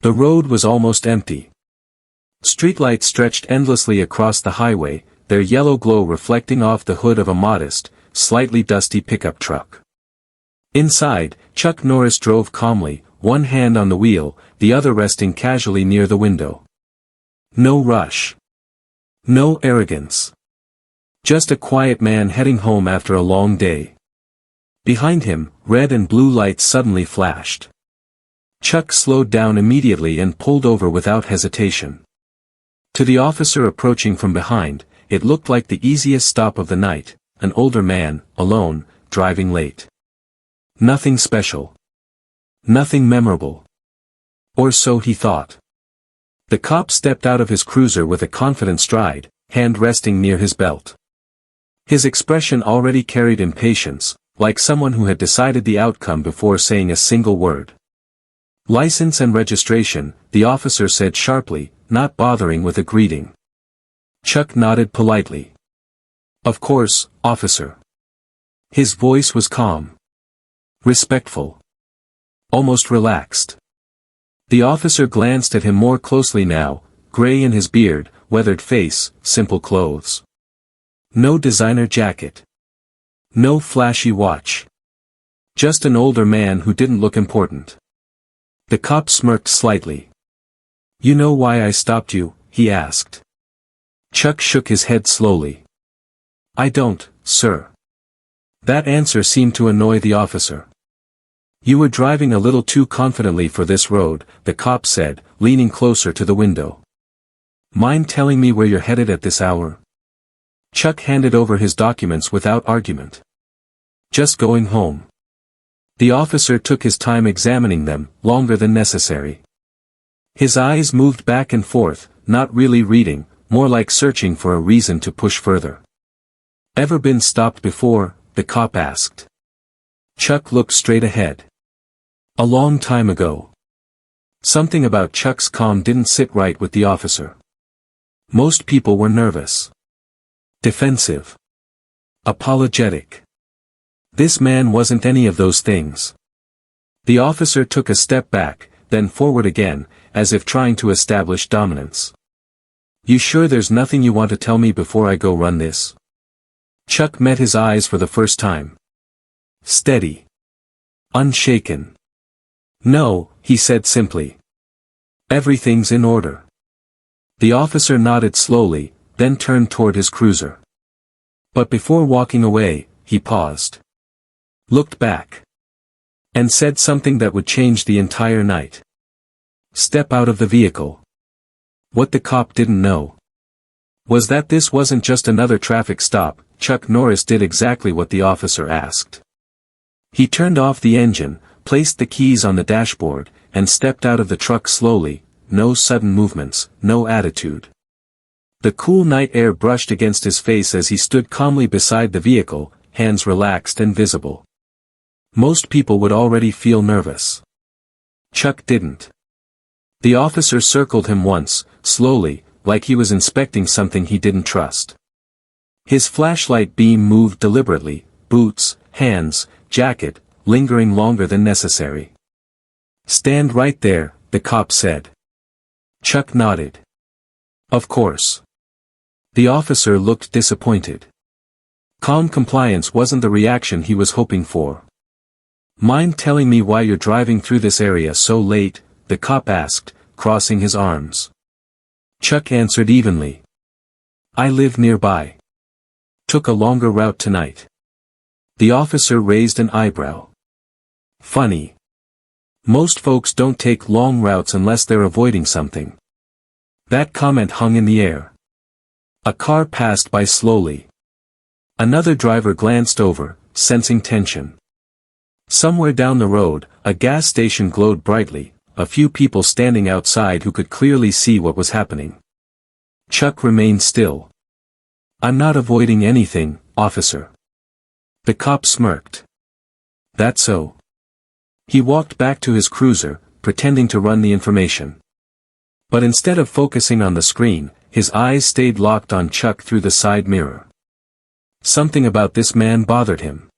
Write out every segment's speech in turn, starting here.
The road was almost empty. Streetlights stretched endlessly across the highway, their yellow glow reflecting off the hood of a modest, slightly dusty pickup truck. Inside, Chuck Norris drove calmly, one hand on the wheel, the other resting casually near the window. No rush. No arrogance. Just a quiet man heading home after a long day. Behind him, red and blue lights suddenly flashed. Chuck slowed down immediately and pulled over without hesitation. To the officer approaching from behind, it looked like the easiest stop of the night, an older man, alone, driving late. Nothing special. Nothing memorable. Or so he thought. The cop stepped out of his cruiser with a confident stride, hand resting near his belt. His expression already carried impatience, like someone who had decided the outcome before saying a single word. "License and registration," the officer said sharply, not bothering with a greeting. Chuck nodded politely. "Of course, officer." His voice was calm. Respectful. Almost relaxed. The officer glanced at him more closely now, gray in his beard, weathered face, simple clothes. No designer jacket. No flashy watch. Just an older man who didn't look important. The cop smirked slightly. "You know why I stopped you?" he asked. Chuck shook his head slowly. "I don't, sir." That answer seemed to annoy the officer. "You were driving a little too confidently for this road," the cop said, leaning closer to the window. "Mind telling me where you're headed at this hour?" Chuck handed over his documents without argument. "Just going home." The officer took his time examining them, longer than necessary. His eyes moved back and forth, not really reading, more like searching for a reason to push further. "Ever been stopped before?" the cop asked. Chuck looked straight ahead. "A long time ago." Something about Chuck's calm didn't sit right with the officer. Most people were nervous. Defensive. Apologetic. This man wasn't any of those things. The officer took a step back, then forward again, as if trying to establish dominance. "You sure there's nothing you want to tell me before I go run this?" Chuck met his eyes for the first time. Steady. Unshaken. "No," he said simply. "Everything's in order." The officer nodded slowly, then turned toward his cruiser. But before walking away, he paused. Looked back. And said something that would change the entire night. "Step out of the vehicle." What the cop didn't know was that this wasn't just another traffic stop. Chuck Norris did exactly what the officer asked. He turned off the engine, placed the keys on the dashboard, and stepped out of the truck slowly, no sudden movements, no attitude. The cool night air brushed against his face as he stood calmly beside the vehicle, hands relaxed and visible. Most people would already feel nervous. Chuck didn't. The officer circled him once, slowly, like he was inspecting something he didn't trust. His flashlight beam moved deliberately, boots, hands, jacket, lingering longer than necessary. "Stand right there," the cop said. Chuck nodded. "Of course." The officer looked disappointed. Calm compliance wasn't the reaction he was hoping for. "Mind telling me why you're driving through this area so late?" the cop asked, crossing his arms. Chuck answered evenly. "I live nearby. Took a longer route tonight." The officer raised an eyebrow. "Funny. Most folks don't take long routes unless they're avoiding something." That comment hung in the air. A car passed by slowly. Another driver glanced over, sensing tension. Somewhere down the road, a gas station glowed brightly, a few people standing outside who could clearly see what was happening. Chuck remained still. "I'm not avoiding anything, officer." The cop smirked. "That so?" He walked back to his cruiser, pretending to run the information. But instead of focusing on the screen, his eyes stayed locked on Chuck through the side mirror. Something about this man bothered him.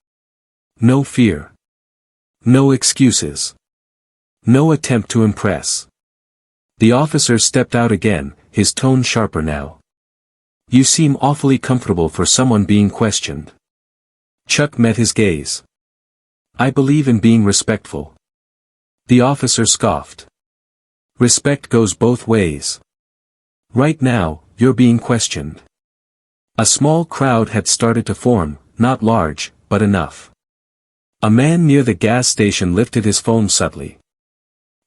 No fear. No excuses. No attempt to impress. The officer stepped out again, his tone sharper now. You seem awfully comfortable for someone being questioned. Chuck met his gaze. I believe in being respectful. The officer scoffed. Respect goes both ways. Right now, you're being questioned. A small crowd had started to form, not large, but enough. A man near the gas station lifted his phone subtly.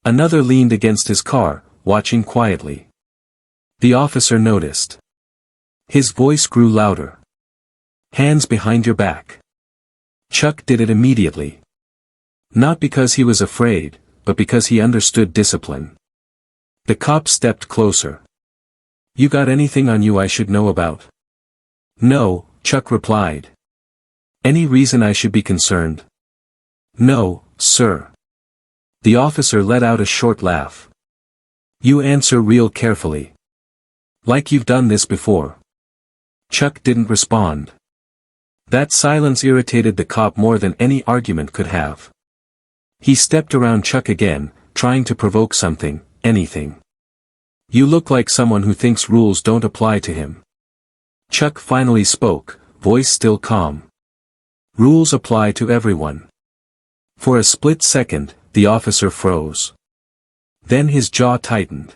Another leaned against his car, watching quietly. The officer noticed. His voice grew louder. Hands behind your back. Chuck did it immediately. Not because he was afraid, but because he understood discipline. The cop stepped closer. You got anything on you I should know about? No, Chuck replied. Any reason I should be concerned? No, sir. The officer let out a short laugh. You answer real carefully. Like you've done this before. Chuck didn't respond. That silence irritated the cop more than any argument could have. He stepped around Chuck again, trying to provoke something, anything. You look like someone who thinks rules don't apply to him. Chuck finally spoke, voice still calm. Rules apply to everyone. For a split second, the officer froze. Then his jaw tightened.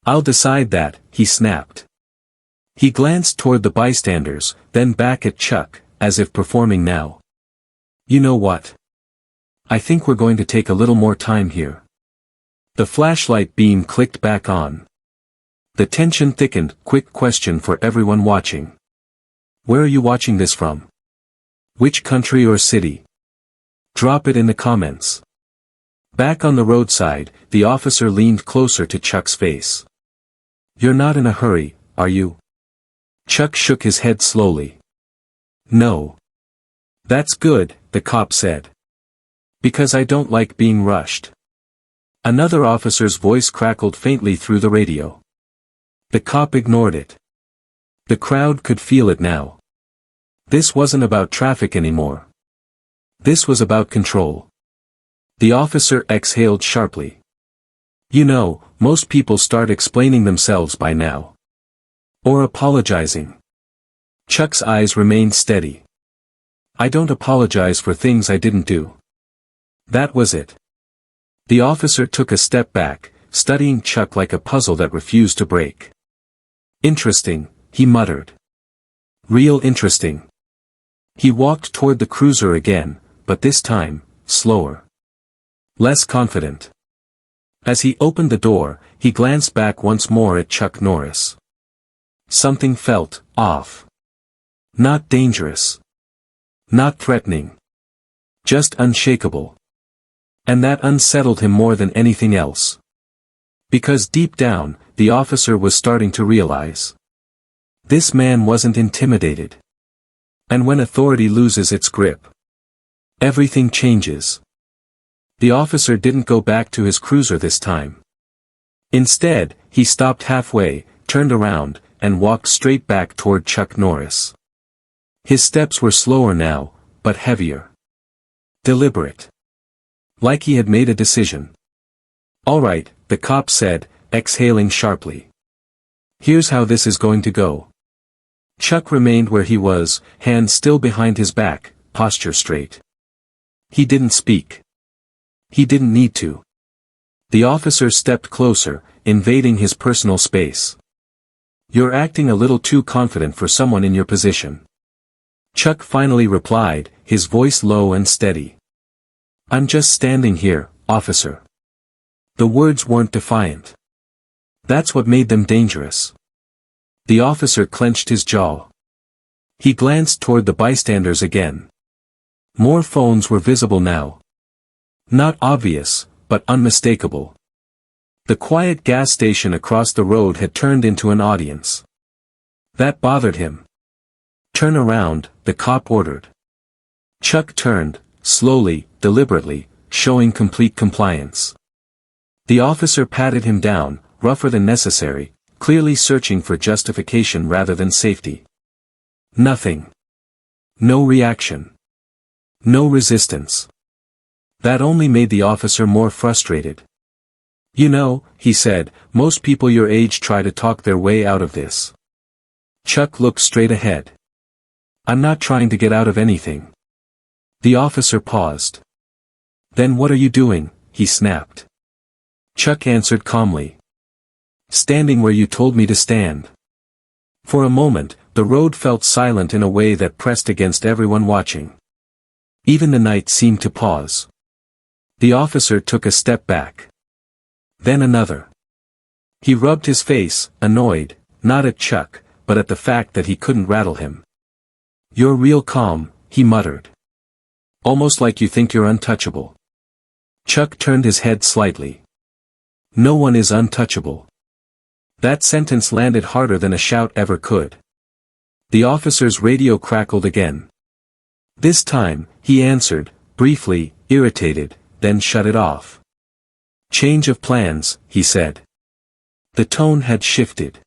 I'll decide that, he snapped. He glanced toward the bystanders, then back at Chuck, as if performing now. You know what? I think we're going to take a little more time here. The flashlight beam clicked back on. The tension thickened. Quick question for everyone watching. Where are you watching this from? Which country or city? Drop it in the comments. Back on the roadside, the officer leaned closer to Chuck's face. You're not in a hurry, are you? Chuck shook his head slowly. No. That's good, the cop said. Because I don't like being rushed. Another officer's voice crackled faintly through the radio. The cop ignored it. The crowd could feel it now. This wasn't about traffic anymore. This was about control. The officer exhaled sharply. You know, most people start explaining themselves by now. Or apologizing. Chuck's eyes remained steady. I don't apologize for things I didn't do. That was it. The officer took a step back, studying Chuck like a puzzle that refused to break. Interesting, he muttered. Real interesting. He walked toward the cruiser again, but this time, slower. Less confident. As he opened the door, he glanced back once more at Chuck Norris. Something felt off. Not dangerous. Not threatening. Just unshakable. And that unsettled him more than anything else. Because deep down, the officer was starting to realize. This man wasn't intimidated. And when authority loses its grip, everything changes. The officer didn't go back to his cruiser this time. Instead, he stopped halfway, turned around, and walked straight back toward Chuck Norris. His steps were slower now, but heavier. Deliberate. Like he had made a decision. All right, the cop said, exhaling sharply. Here's how this is going to go. Chuck remained where he was, hands still behind his back, posture straight. He didn't speak. He didn't need to. The officer stepped closer, invading his personal space. You're acting a little too confident for someone in your position. Chuck finally replied, his voice low and steady. I'm just standing here, officer. The words weren't defiant. That's what made them dangerous. The officer clenched his jaw. He glanced toward the bystanders again. More phones were visible now. Not obvious, but unmistakable. The quiet gas station across the road had turned into an audience. That bothered him. Turn around, the cop ordered. Chuck turned, slowly, deliberately, showing complete compliance. The officer patted him down, rougher than necessary, clearly searching for justification rather than safety. Nothing. No reaction. No resistance. That only made the officer more frustrated. You know, he said, most people your age try to talk their way out of this. Chuck looked straight ahead. I'm not trying to get out of anything. The officer paused. Then what are you doing? He snapped. Chuck answered calmly. Standing where you told me to stand. For a moment, the road felt silent in a way that pressed against everyone watching. Even the night seemed to pause. The officer took a step back. Then another. He rubbed his face, annoyed, not at Chuck, but at the fact that he couldn't rattle him. You're real calm, he muttered. Almost like you think you're untouchable. Chuck turned his head slightly. No one is untouchable. That sentence landed harder than a shout ever could. The officer's radio crackled again. This time, he answered, briefly, irritated, then shut it off. Change of plans, he said. The tone had shifted.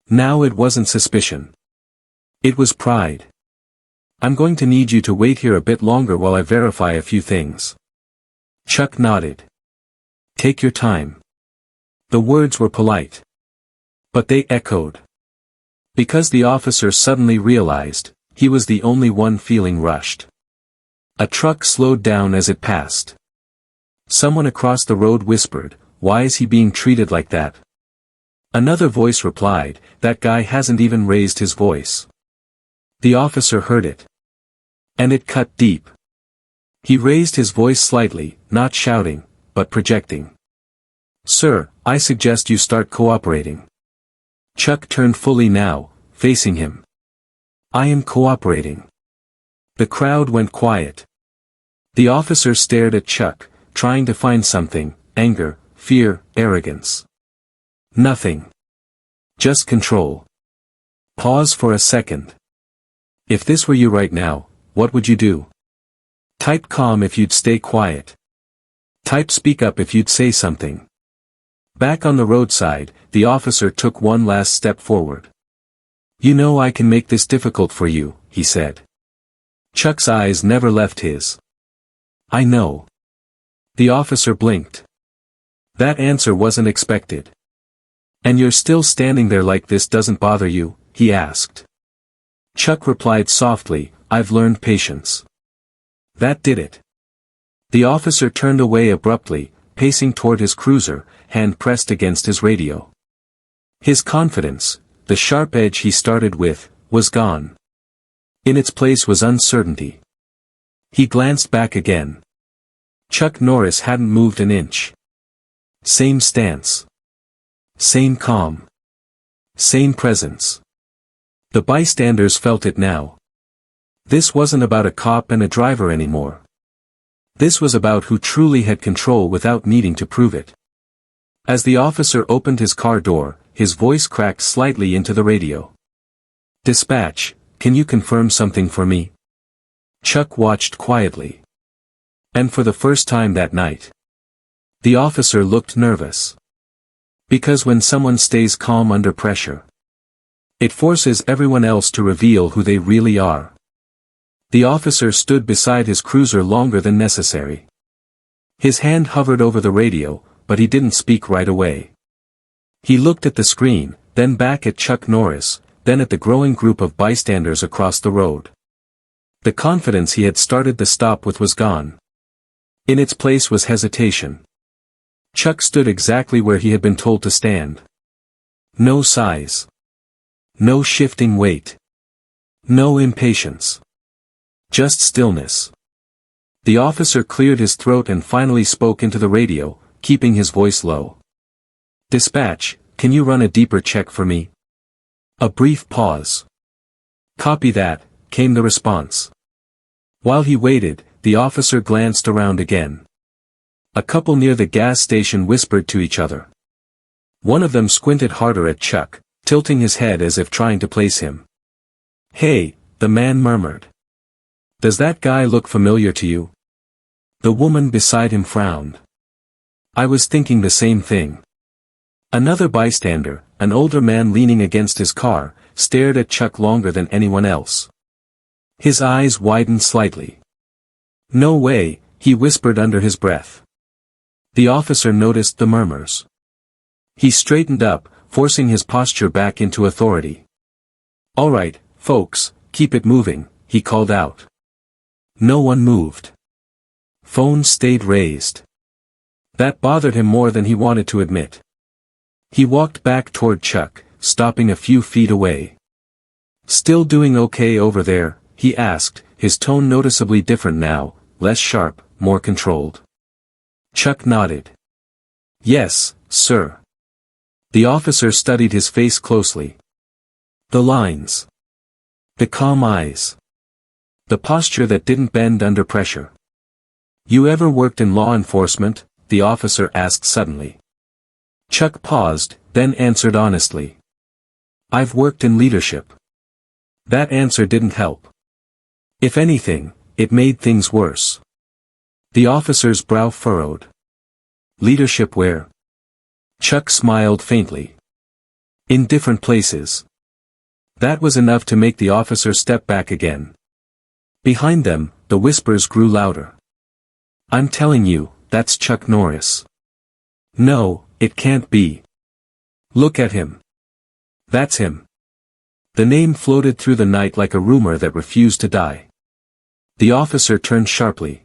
Now it wasn't suspicion. It was pride. I'm going to need you to wait here a bit longer while I verify a few things. Chuck nodded. Take your time. The words were polite. But they echoed. Because the officer suddenly realized, he was the only one feeling rushed. A truck slowed down as it passed. Someone across the road whispered, "Why is he being treated like that?" Another voice replied, "That guy hasn't even raised his voice." The officer heard it. And it cut deep. He raised his voice slightly, not shouting, but projecting. "Sir, I suggest you start cooperating." Chuck turned fully now, facing him. "I am cooperating." The crowd went quiet. The officer stared at Chuck, trying to find something, anger, fear, arrogance. Nothing. Just control. Pause for a second. If this were you right now, what would you do? Type calm if you'd stay quiet. Type speak up if you'd say something. Back on the roadside, the officer took one last step forward. You know I can make this difficult for you, he said. Chuck's eyes never left his. I know. The officer blinked. That answer wasn't expected. And you're still standing there like this doesn't bother you, he asked. Chuck replied softly, I've learned patience. That did it. The officer turned away abruptly, pacing toward his cruiser, hand pressed against his radio. His confidence, the sharp edge he started with, was gone. In its place was uncertainty. He glanced back again. Chuck Norris hadn't moved an inch. Same stance. Same calm. Same presence. The bystanders felt it now. This wasn't about a cop and a driver anymore. This was about who truly had control without needing to prove it. As the officer opened his car door, his voice cracked slightly into the radio. Dispatch, can you confirm something for me? Chuck watched quietly. And for the first time that night, the officer looked nervous. Because when someone stays calm under pressure, it forces everyone else to reveal who they really are. The officer stood beside his cruiser longer than necessary. His hand hovered over the radio, but he didn't speak right away. He looked at the screen, then back at Chuck Norris, then at the growing group of bystanders across the road. The confidence he had started the stop with was gone. In its place was hesitation. Chuck stood exactly where he had been told to stand. No sighs. No shifting weight. No impatience. Just stillness. The officer cleared his throat and finally spoke into the radio, keeping his voice low. Dispatch, can you run a deeper check for me? A brief pause. Copy that, came the response. While he waited, the officer glanced around again. A couple near the gas station whispered to each other. One of them squinted harder at Chuck, tilting his head as if trying to place him. Hey, the man murmured. Does that guy look familiar to you? The woman beside him frowned. I was thinking the same thing. Another bystander, an older man leaning against his car, stared at Chuck longer than anyone else. His eyes widened slightly. No way, he whispered under his breath. The officer noticed the murmurs. He straightened up, forcing his posture back into authority. "All right, folks, keep it moving," he called out. No one moved. Phones stayed raised. That bothered him more than he wanted to admit. He walked back toward Chuck, stopping a few feet away. "Still doing okay over there?" he asked, his tone noticeably different now, less sharp, more controlled. Chuck nodded. "Yes, sir." The officer studied his face closely. The lines. The calm eyes. The posture that didn't bend under pressure. "You ever worked in law enforcement?" the officer asked suddenly. Chuck paused, then answered honestly. "I've worked in leadership." That answer didn't help. If anything, it made things worse. The officer's brow furrowed. "Leadership where?" Chuck smiled faintly. "In different places." That was enough to make the officer step back again. Behind them, the whispers grew louder. "I'm telling you, that's Chuck Norris." "No, it can't be." "Look at him." "That's him." The name floated through the night like a rumor that refused to die. The officer turned sharply.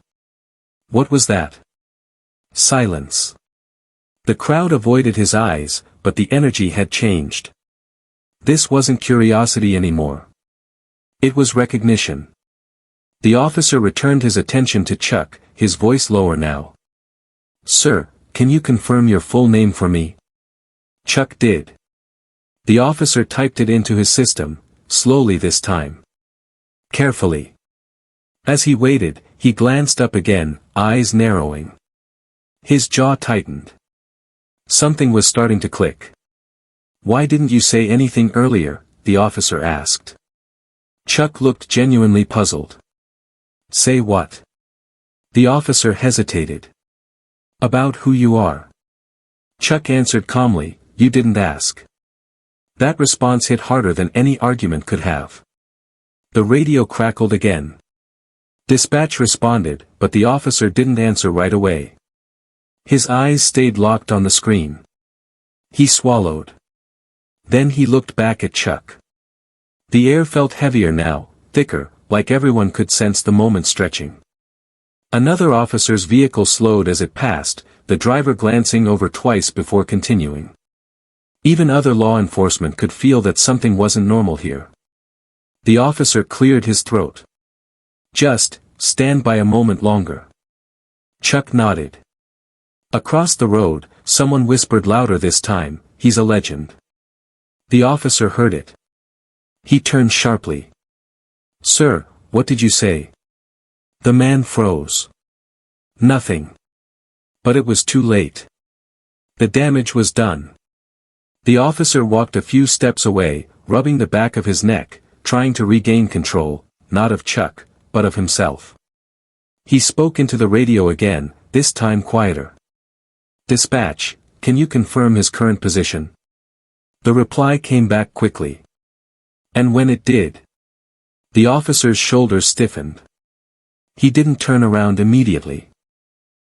What was that? Silence. The crowd avoided his eyes, but the energy had changed. This wasn't curiosity anymore. It was recognition. The officer returned his attention to Chuck, his voice lower now. "Sir, can you confirm your full name for me?" Chuck did. The officer typed it into his system, slowly this time. Carefully. As he waited, he glanced up again, eyes narrowing. His jaw tightened. Something was starting to click. "Why didn't you say anything earlier?" the officer asked. Chuck looked genuinely puzzled. "Say what?" The officer hesitated. "About who you are." Chuck answered calmly, "You didn't ask." That response hit harder than any argument could have. The radio crackled again. Dispatch responded, but the officer didn't answer right away. His eyes stayed locked on the screen. He swallowed. Then he looked back at Chuck. The air felt heavier now, thicker, like everyone could sense the moment stretching. Another officer's vehicle slowed as it passed, the driver glancing over twice before continuing. Even other law enforcement could feel that something wasn't normal here. The officer cleared his throat. "Just, stand by a moment longer." Chuck nodded. Across the road, someone whispered louder this time, "He's a legend." The officer heard it. He turned sharply. "Sir, what did you say?" The man froze. "Nothing." But it was too late. The damage was done. The officer walked a few steps away, rubbing the back of his neck, trying to regain control, not of Chuck, but of himself. He spoke into the radio again, this time quieter. "Dispatch, can you confirm his current position?" The reply came back quickly. And when it did, the officer's shoulders stiffened. He didn't turn around immediately.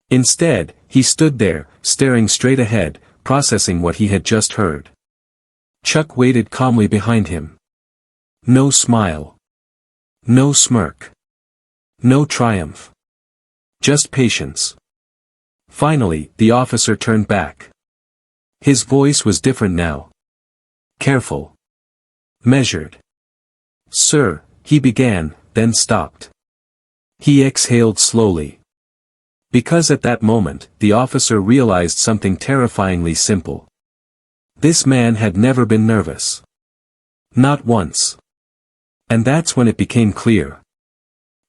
Instead, he stood there, staring straight ahead, processing what he had just heard. Chuck waited calmly behind him. No smile. No smirk. No triumph. Just patience. Finally, the officer turned back. His voice was different now. Careful. Measured. "Sir," he began, then stopped. He exhaled slowly. Because at that moment, the officer realized something terrifyingly simple. This man had never been nervous. Not once. And that's when it became clear.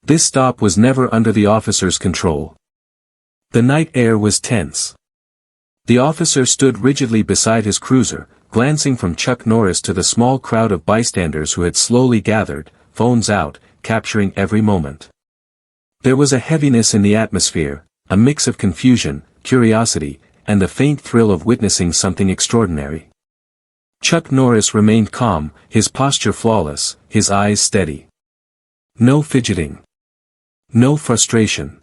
This stop was never under the officer's control. The night air was tense. The officer stood rigidly beside his cruiser, glancing from Chuck Norris to the small crowd of bystanders who had slowly gathered, phones out, capturing every moment. There was a heaviness in the atmosphere, a mix of confusion, curiosity, and the faint thrill of witnessing something extraordinary. Chuck Norris remained calm, his posture flawless, his eyes steady. No fidgeting. No frustration.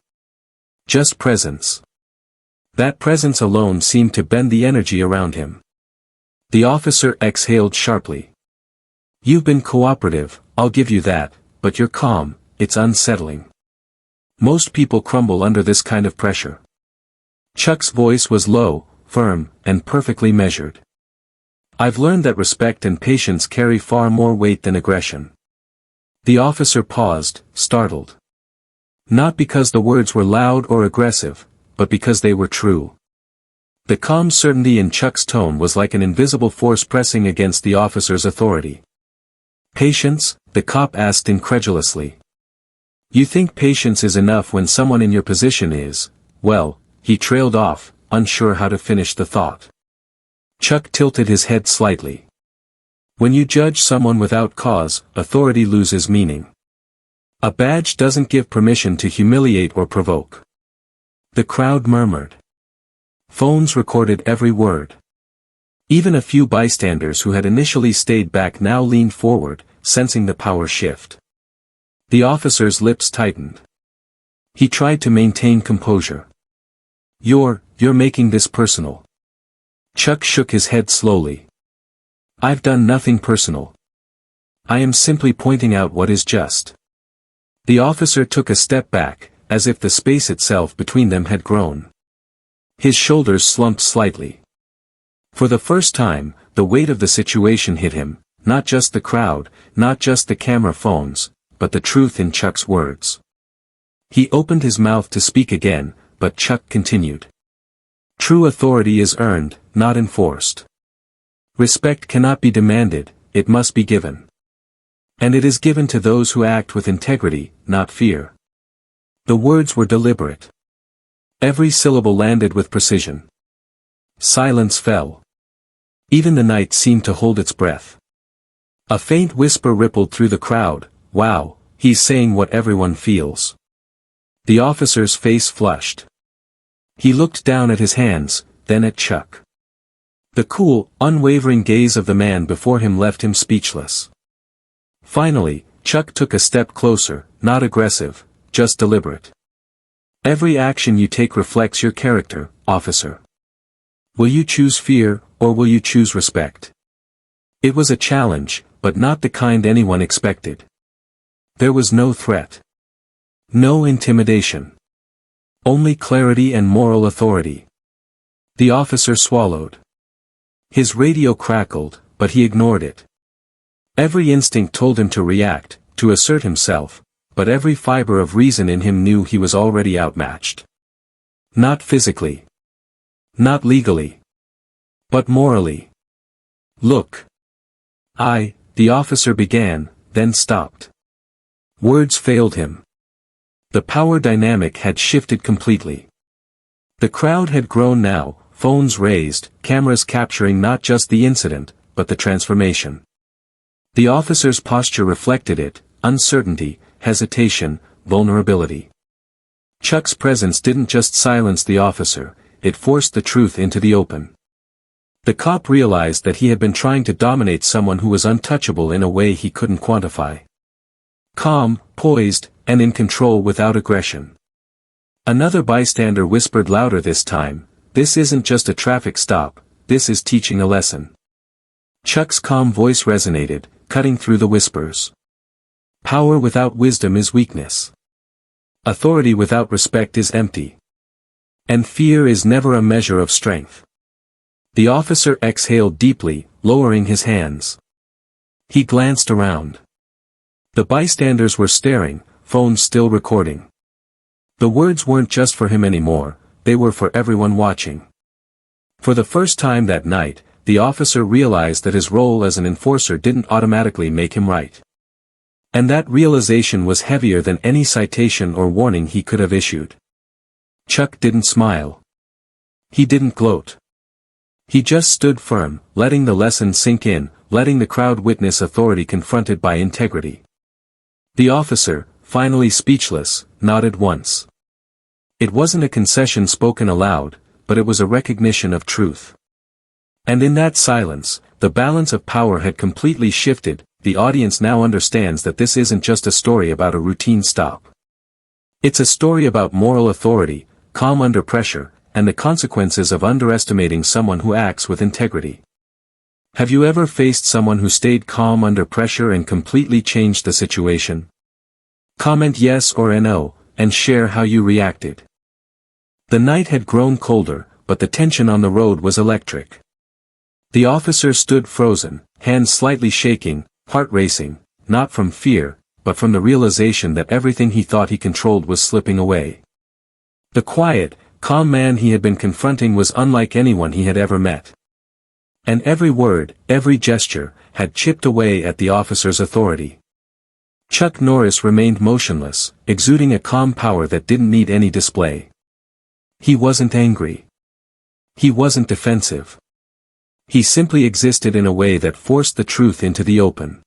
Just presence. That presence alone seemed to bend the energy around him. The officer exhaled sharply. "You've been cooperative, I'll give you that, but you're calm, it's unsettling. Most people crumble under this kind of pressure." Chuck's voice was low, firm, and perfectly measured. "I've learned that respect and patience carry far more weight than aggression." The officer paused, startled. Not because the words were loud or aggressive, but because they were true. The calm certainty in Chuck's tone was like an invisible force pressing against the officer's authority. "Patience?" the cop asked incredulously. "You think patience is enough when someone in your position is, well," he trailed off, unsure how to finish the thought. Chuck tilted his head slightly. "When you judge someone without cause, authority loses meaning. A badge doesn't give permission to humiliate or provoke." The crowd murmured. Phones recorded every word. Even a few bystanders who had initially stayed back now leaned forward, sensing the power shift. The officer's lips tightened. He tried to maintain composure. You're making this personal." Chuck shook his head slowly. "I've done nothing personal. I am simply pointing out what is just." The officer took a step back, as if the space itself between them had grown. His shoulders slumped slightly. For the first time, the weight of the situation hit him, not just the crowd, not just the camera phones, but the truth in Chuck's words. He opened his mouth to speak again, but Chuck continued. "True authority is earned, not enforced. Respect cannot be demanded, it must be given. And it is given to those who act with integrity, not fear." The words were deliberate. Every syllable landed with precision. Silence fell. Even the night seemed to hold its breath. A faint whisper rippled through the crowd, "Wow, he's saying what everyone feels." The officer's face flushed. He looked down at his hands, then at Chuck. The cool, unwavering gaze of the man before him left him speechless. Finally, Chuck took a step closer, not aggressive, just deliberate. "Every action you take reflects your character, officer. Will you choose fear, or will you choose respect?" It was a challenge, but not the kind anyone expected. There was no threat. No intimidation. Only clarity and moral authority. The officer swallowed. His radio crackled, but he ignored it. Every instinct told him to react, to assert himself, but every fiber of reason in him knew he was already outmatched. Not physically. Not legally. But morally. "Look. The officer began, then stopped. Words failed him. The power dynamic had shifted completely. The crowd had grown now, phones raised, cameras capturing not just the incident, but the transformation. The officer's posture reflected it, uncertainty, hesitation, vulnerability. Chuck's presence didn't just silence the officer, it forced the truth into the open. The cop realized that he had been trying to dominate someone who was untouchable in a way he couldn't quantify. Calm, poised, and in control without aggression. Another bystander whispered louder this time, "This isn't just a traffic stop, this is teaching a lesson." Chuck's calm voice resonated, cutting through the whispers. Power without wisdom is weakness. Authority without respect is empty. And fear is never a measure of strength. The officer exhaled deeply, lowering his hands. He glanced around. The bystanders were staring, phones still recording. The words weren't just for him anymore, they were for everyone watching. For the first time that night, the officer realized that his role as an enforcer didn't automatically make him right. And that realization was heavier than any citation or warning he could have issued. Chuck didn't smile. He didn't gloat. He just stood firm, letting the lesson sink in, letting the crowd witness authority confronted by integrity. The officer, finally speechless, nodded once. It wasn't a concession spoken aloud, but it was a recognition of truth. And in that silence, the balance of power had completely shifted. The audience now understands that this isn't just a story about a routine stop. It's a story about moral authority, calm under pressure, and the consequences of underestimating someone who acts with integrity. Have you ever faced someone who stayed calm under pressure and completely changed the situation? Comment yes or no, and share how you reacted. The night had grown colder, but the tension on the road was electric. The officer stood frozen, hands slightly shaking, heart racing, not from fear, but from the realization that everything he thought he controlled was slipping away. The quiet, calm man he had been confronting was unlike anyone he had ever met. And every word, every gesture, had chipped away at the officer's authority. Chuck Norris remained motionless, exuding a calm power that didn't need any display. He wasn't angry. He wasn't defensive. He simply existed in a way that forced the truth into the open.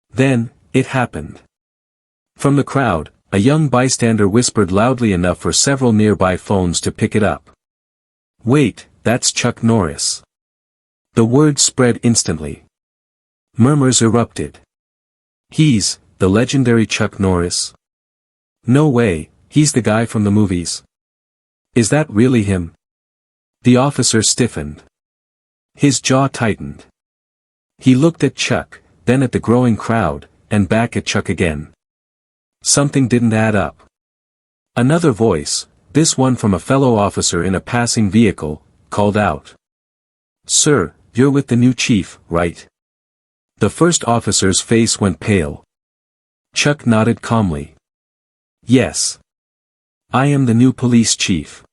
Then, it happened. From the crowd, a young bystander whispered loudly enough for several nearby phones to pick it up. "Wait, that's Chuck Norris." The word spread instantly. Murmurs erupted. "He's the legendary Chuck Norris? No way, he's the guy from the movies. Is that really him?" The officer stiffened. His jaw tightened. He looked at Chuck, then at the growing crowd, and back at Chuck again. Something didn't add up. Another voice, this one from a fellow officer in a passing vehicle, called out. "Sir, you're with the new chief, right?" The first officer's face went pale. Chuck nodded calmly. "Yes. I am the new police chief."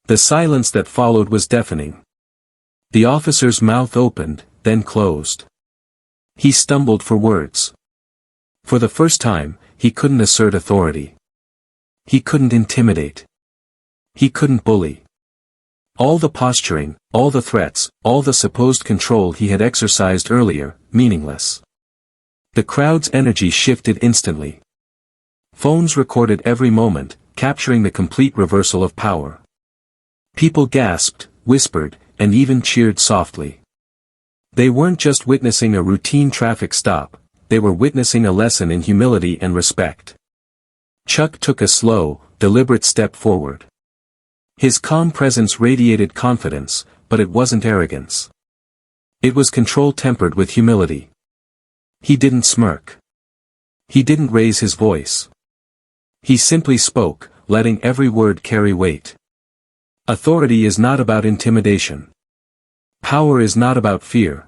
The silence that followed was deafening. The officer's mouth opened, then closed. He stumbled for words. For the first time, he couldn't assert authority. He couldn't intimidate. He couldn't bully. All the posturing, all the threats, all the supposed control he had exercised earlier, meaningless. The crowd's energy shifted instantly. Phones recorded every moment, capturing the complete reversal of power. People gasped, whispered, and even cheered softly. They weren't just witnessing a routine traffic stop, they were witnessing a lesson in humility and respect. Chuck took a slow, deliberate step forward. His calm presence radiated confidence, but it wasn't arrogance. It was control tempered with humility. He didn't smirk. He didn't raise his voice. He simply spoke, letting every word carry weight. Authority is not about intimidation. Power is not about fear.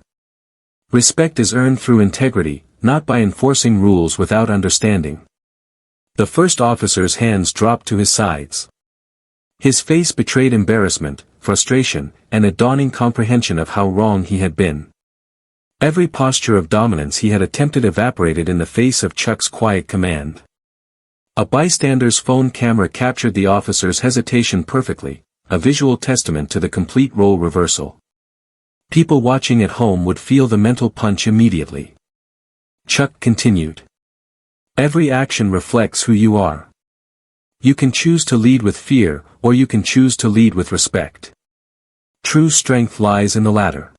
Respect is earned through integrity, not by enforcing rules without understanding. The first officer's hands dropped to his sides. His face betrayed embarrassment, frustration, and a dawning comprehension of how wrong he had been. Every posture of dominance he had attempted evaporated in the face of Chuck's quiet command. A bystander's phone camera captured the officer's hesitation perfectly, a visual testament to the complete role reversal. People watching at home would feel the mental punch immediately. Chuck continued. Every action reflects who you are. You can choose to lead with fear, or you can choose to lead with respect. True strength lies in the latter.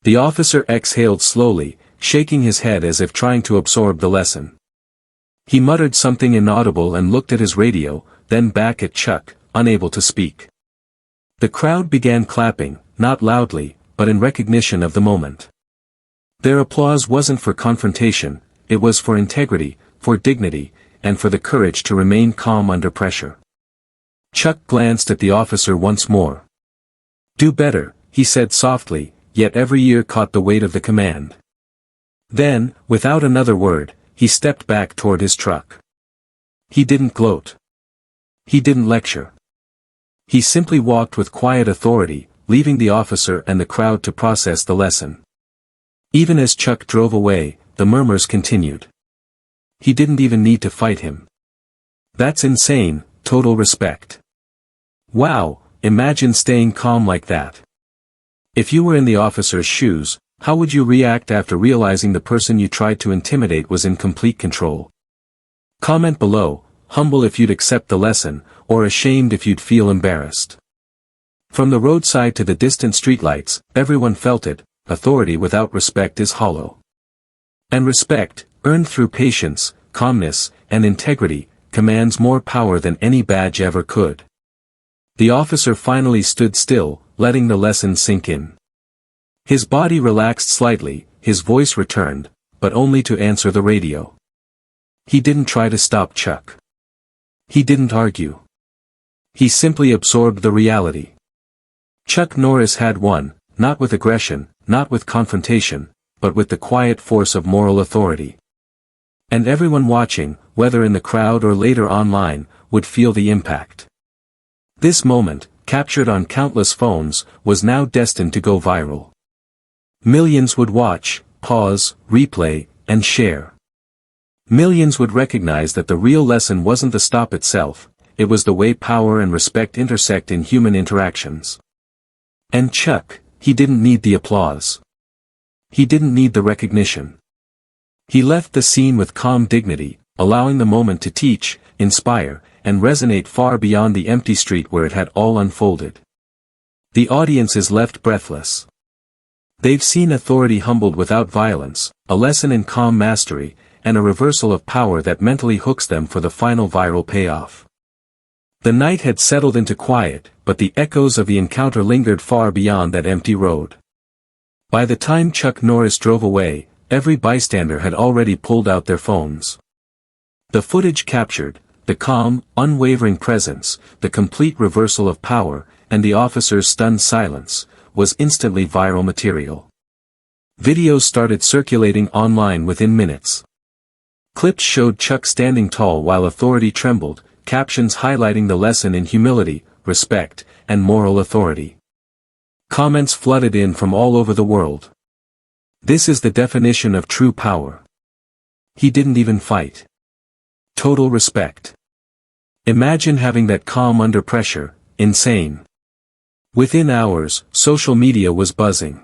The officer exhaled slowly, shaking his head as if trying to absorb the lesson. He muttered something inaudible and looked at his radio, then back at Chuck, unable to speak. The crowd began clapping, not loudly, but in recognition of the moment. Their applause wasn't for confrontation, it was for integrity, for dignity, and for the courage to remain calm under pressure. Chuck glanced at the officer once more. "Do better," he said softly, yet every ear caught the weight of the command. Then, without another word, he stepped back toward his truck. He didn't gloat. He didn't lecture. He simply walked with quiet authority, leaving the officer and the crowd to process the lesson. Even as Chuck drove away, the murmurs continued. He didn't even need to fight him. That's insane, total respect. Wow, imagine staying calm like that. If you were in the officer's shoes, how would you react after realizing the person you tried to intimidate was in complete control? Comment below, humble if you'd accept the lesson, or ashamed if you'd feel embarrassed. From the roadside to the distant streetlights, everyone felt it, authority without respect is hollow. And respect, earned through patience, calmness, and integrity, commands more power than any badge ever could. The officer finally stood still, letting the lesson sink in. His body relaxed slightly, his voice returned, but only to answer the radio. He didn't try to stop Chuck. He didn't argue. He simply absorbed the reality. Chuck Norris had won, not with aggression, not with confrontation, but with the quiet force of moral authority. And everyone watching, whether in the crowd or later online, would feel the impact. This moment, captured on countless phones, was now destined to go viral. Millions would watch, pause, replay, and share. Millions would recognize that the real lesson wasn't the stop itself, it was the way power and respect intersect in human interactions. And Chuck, he didn't need the applause. He didn't need the recognition. He left the scene with calm dignity, allowing the moment to teach, inspire, and resonate far beyond the empty street where it had all unfolded. The audience is left breathless. They've seen authority humbled without violence, a lesson in calm mastery, and a reversal of power that mentally hooks them for the final viral payoff. The night had settled into quiet, but the echoes of the encounter lingered far beyond that empty road. By the time Chuck Norris drove away, every bystander had already pulled out their phones. The footage captured, the calm, unwavering presence, the complete reversal of power, and the officer's stunned silence, was instantly viral material. Videos started circulating online within minutes. Clips showed Chuck standing tall while authority trembled, captions highlighting the lesson in humility, respect, and moral authority. Comments flooded in from all over the world. This is the definition of true power. He didn't even fight. Total respect. Imagine having that calm under pressure, insane. Within hours, social media was buzzing.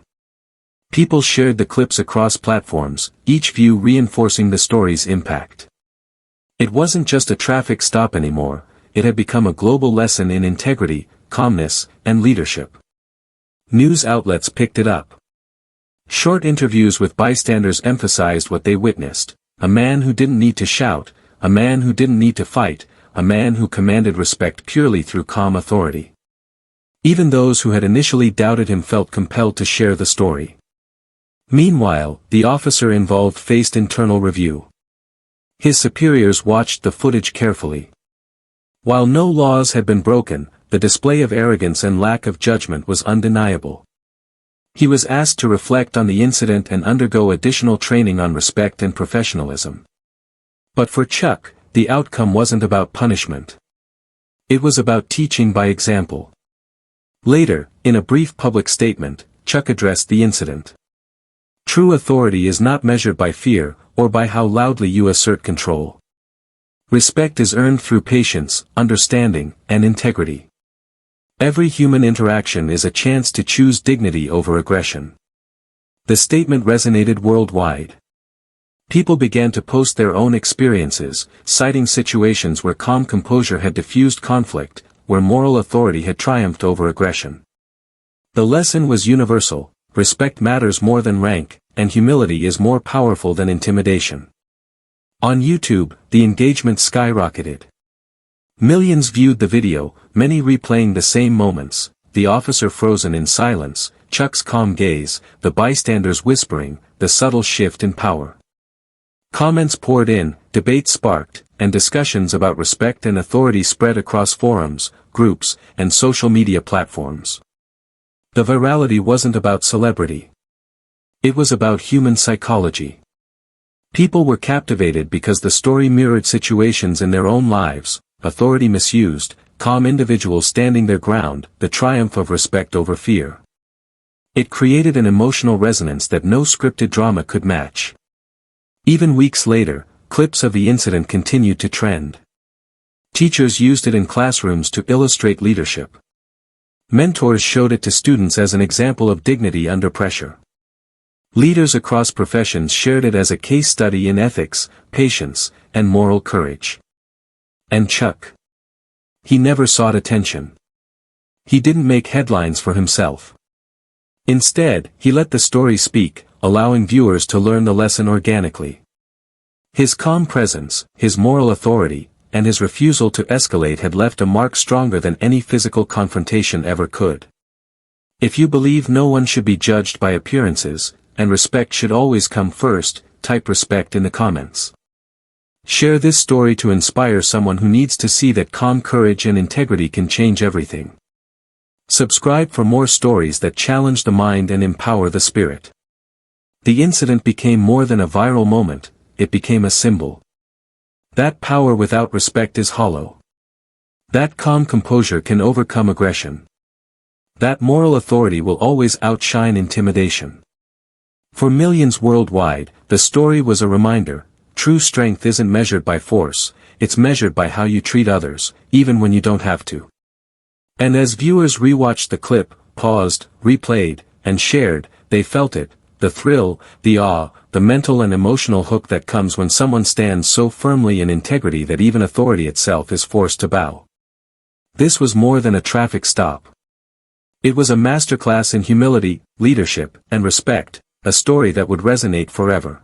People shared the clips across platforms, each view reinforcing the story's impact. It wasn't just a traffic stop anymore, it had become a global lesson in integrity, calmness, and leadership. News outlets picked it up. Short interviews with bystanders emphasized what they witnessed: a man who didn't need to shout, a man who didn't need to fight, a man who commanded respect purely through calm authority. Even those who had initially doubted him felt compelled to share the story. Meanwhile, the officer involved faced internal review. His superiors watched the footage carefully. While no laws had been broken, the display of arrogance and lack of judgment was undeniable. He was asked to reflect on the incident and undergo additional training on respect and professionalism. But for Chuck, the outcome wasn't about punishment. It was about teaching by example. Later, in a brief public statement, Chuck addressed the incident. True authority is not measured by fear, or by how loudly you assert control. Respect is earned through patience, understanding, and integrity. Every human interaction is a chance to choose dignity over aggression. The statement resonated worldwide. People began to post their own experiences, citing situations where calm composure had diffused conflict, where moral authority had triumphed over aggression. The lesson was universal: respect matters more than rank, and humility is more powerful than intimidation. On YouTube, the engagement skyrocketed. Millions viewed the video, many replaying the same moments: the officer frozen in silence, Chuck's calm gaze, the bystanders whispering, the subtle shift in power. Comments poured in, debates sparked, and discussions about respect and authority spread across forums, groups, and social media platforms. The virality wasn't about celebrity. It was about human psychology. People were captivated because the story mirrored situations in their own lives: authority misused, calm individuals standing their ground, the triumph of respect over fear. It created an emotional resonance that no scripted drama could match. Even weeks later, clips of the incident continued to trend. Teachers used it in classrooms to illustrate leadership. Mentors showed it to students as an example of dignity under pressure. Leaders across professions shared it as a case study in ethics, patience, and moral courage. And Chuck? He never sought attention. He didn't make headlines for himself. Instead, he let the story speak, allowing viewers to learn the lesson organically. His calm presence, his moral authority, and his refusal to escalate had left a mark stronger than any physical confrontation ever could. If you believe no one should be judged by appearances, and respect should always come first, type respect in the comments. Share this story to inspire someone who needs to see that calm courage and integrity can change everything. Subscribe for more stories that challenge the mind and empower the spirit. The incident became more than a viral moment, it became a symbol. That power without respect is hollow. That calm composure can overcome aggression. That moral authority will always outshine intimidation. For millions worldwide, the story was a reminder: true strength isn't measured by force, it's measured by how you treat others, even when you don't have to. And as viewers rewatched the clip, paused, replayed, and shared, they felt it, the thrill, the awe, the mental and emotional hook that comes when someone stands so firmly in integrity that even authority itself is forced to bow. This was more than a traffic stop. It was a masterclass in humility, leadership, and respect, a story that would resonate forever.